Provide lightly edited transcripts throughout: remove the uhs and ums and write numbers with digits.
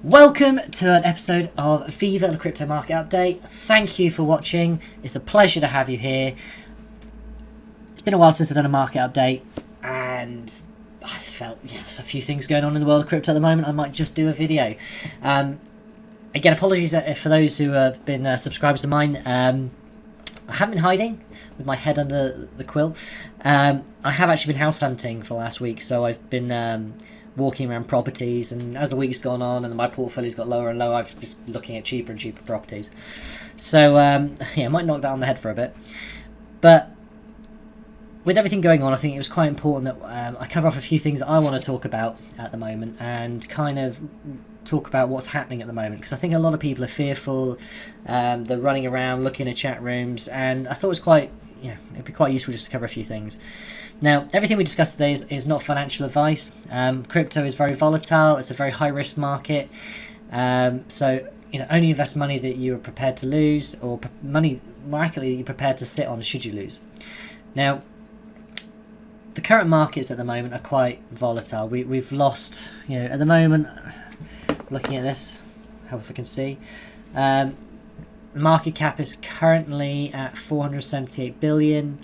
Welcome to an episode of Viva the Crypto Market Update. Thank you for watching. It's a pleasure to have you here. It's been a while since I've done a market update, and I felt there's a few things going on in the world of crypto at the moment. I might just do a video. Again, apologies for those who have been subscribers of mine. I haven't been hiding with my head under the quilt. I have actually been house hunting for last week, so I've been walking around properties, and as the week's gone on and my portfolio's got lower and lower, I'm just looking at cheaper and cheaper properties. So I might knock that on the head for a bit. But with everything going on, I think it was quite important that I cover off a few things that I want to talk about at the moment, and kind of talk about what's happening at the moment, because I think a lot of people are fearful. They're running around looking at chat rooms, and I thought it was it'd be quite useful just to cover a few things. Now, everything we discussed today is not financial advice. Crypto is very volatile. It's a very high risk market. So only invest money that you are prepared to lose, or money miraculously you're prepared to sit on should you lose. Now, the current markets at the moment are quite volatile. We've lost, at the moment, looking at this, hope if I can see, the market cap is currently at 478 billion.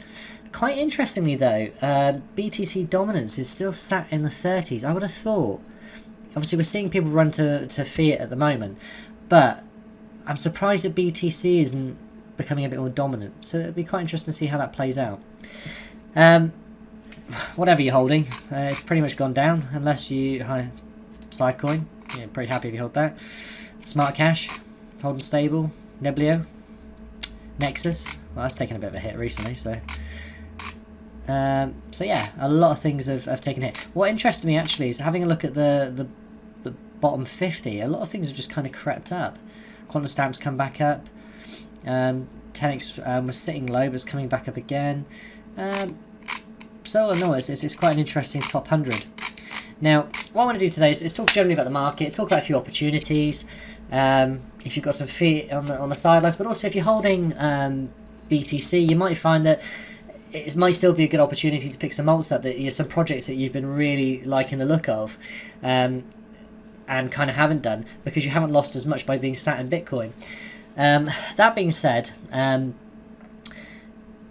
Quite interestingly though, BTC dominance is still sat in the 30s. I would have thought, obviously we're seeing people run to fiat at the moment, but I'm surprised that BTC isn't becoming a bit more dominant. So it'd be quite interesting to see how that plays out. Whatever you're holding, it's pretty much gone down, unless you Sidecoin. Pretty happy if you hold that. Smart Cash, holding stable. Neblio, Nexus. Well, that's taken a bit of a hit recently, so yeah, a lot of things have taken a hit. What interested me actually is having a look at the bottom 50. A lot of things have just kind of crept up. Quantum Stamp's come back up. 10x was sitting low, but it's coming back up again. So no, it's quite an interesting top 100. Now, what I want to do today is talk generally about the market, talk about a few opportunities. If you've got some feet on the sidelines, but also if you're holding BTC, you might find that it might still be a good opportunity to pick some alts up, that some projects that you've been really liking the look of, and kind of haven't done because you haven't lost as much by being sat in Bitcoin. That being said,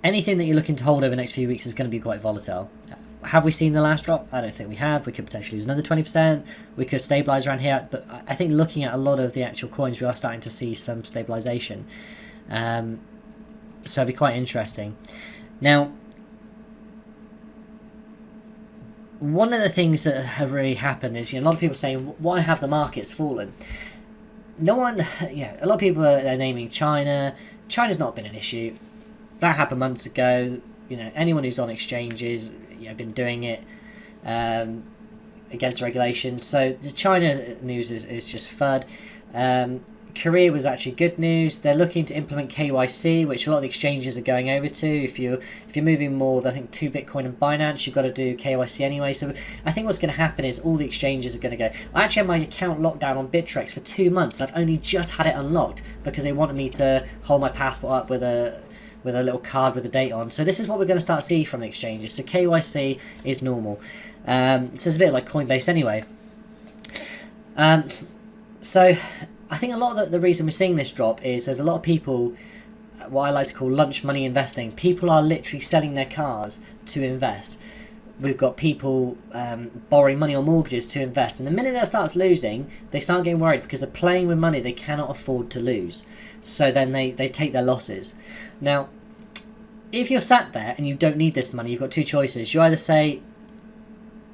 anything that you're looking to hold over the next few weeks is going to be quite volatile. Have we seen the last drop? I don't think we have. We could potentially lose another 20%. We could stabilise around here. But I think looking at a lot of the actual coins, we are starting to see some stabilisation. So it'll be quite interesting. Now, one of the things that have really happened is, a lot of people saying, why have the markets fallen? No one, a lot of people are naming China. China's not been an issue. That happened months ago. Anyone who's on exchanges, been doing it against regulation. So the China news is just FUD. Korea was actually good news. They're looking to implement KYC, which a lot of the exchanges are going over to. If you're moving more than, I think, to Bitcoin and Binance, you've got to do KYC anyway. So I think what's going to happen is all the exchanges are going to go. I actually had my account locked down on Bittrex for 2 months, and I've only just had it unlocked because they wanted me to hold my passport up with a little card with a date on. So this is what we're going to start to see from the exchanges. So KYC is normal. So it's a bit like Coinbase anyway. So I think a lot of the reason we're seeing this drop is there's a lot of people, what I like to call lunch money investing. People are literally selling their cars to invest. We've got people borrowing money on mortgages to invest. And the minute that starts losing, they start getting worried because they're playing with money they cannot afford to lose. So then they take their losses. Now, if you're sat there and you don't need this money, you've got two choices. You either say,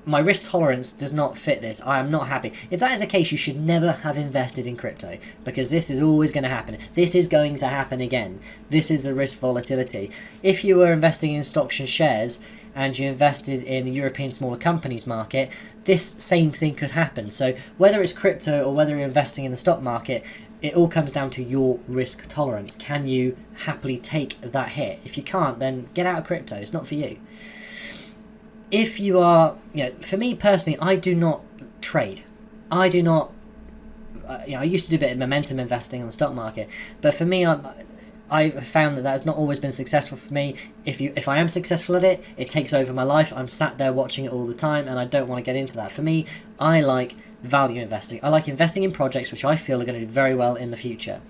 my risk tolerance does not fit this, I am not happy. If that is the case, you should never have invested in crypto, because this is always going to happen. This is going to happen again. This is a risk volatility. If you were investing in stocks and shares and you invested in the European smaller companies market, this same thing could happen. So whether it's crypto or whether you're investing in the stock market, it all comes down to your risk tolerance. Can you happily take that hit? If you can't, then get out of crypto. It's not for you. If you are, for me personally, I do not trade. I do not, I used to do a bit of momentum investing on the stock market, but for me, I've found that has not always been successful for me. If I am successful at it, it takes over my life. I'm sat there watching it all the time, and I don't want to get into that. For me, I like value investing. I like investing in projects which I feel are going to do very well in the future.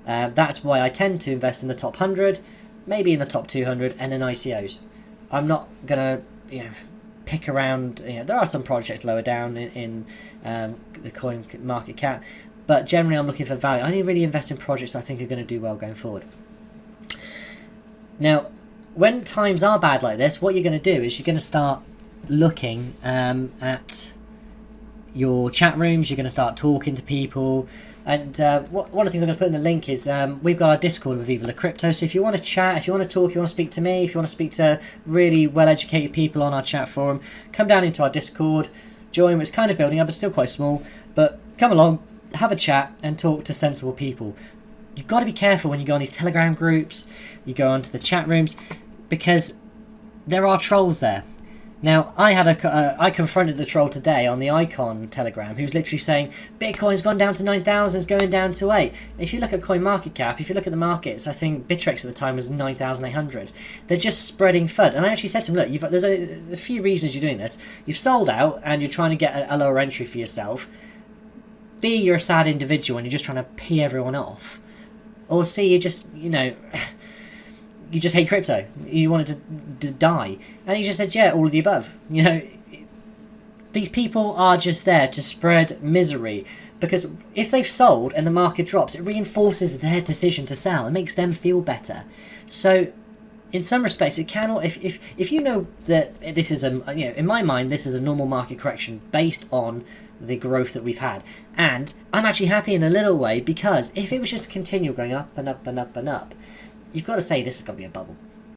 That's why I tend to invest in the top 100, maybe in the top 200, and in ICOs. I'm not going to pick around. There are some projects lower down in the coin market cap, but generally I'm looking for value. I only really invest in projects I think are going to do well going forward. Now, when times are bad like this, what you're going to do is you're going to start looking at your chat rooms. You're going to start talking to people. And one of the things I'm going to put in the link is we've got our Discord with BDA Crypto. So if you want to chat, if you want to talk, you want to speak to me, if you want to speak to really well-educated people on our chat forum, come down into our Discord, join. It's kind of building up, it's still quite small, but come along, have a chat and talk to sensible people. You've got to be careful when you go on these Telegram groups, you go onto the chat rooms, because there are trolls there. Now, I confronted the troll today on the Icon Telegram, who's literally saying, Bitcoin's gone down to 9,000, it's going down to 8. If you look at CoinMarketCap, if you look at the markets, I think Bittrex at the time was 9,800. They're just spreading FUD. And I actually said to him, look, there's a few reasons you're doing this. You've sold out, and you're trying to get a lower entry for yourself. B, you're a sad individual, and you're just trying to pee everyone off. Or C, you just, you just hate crypto. You wanted to die. And he just said, yeah, all of the above. These people are just there to spread misery. Because if they've sold and the market drops, it reinforces their decision to sell. It makes them feel better. So, in some respects, it cannot... If you know that this is in my mind, this is a normal market correction based on the growth that we've had. And I'm actually happy in a little way, because if it was just to continue going up and up and up and up, you've got to say this has got to be a bubble.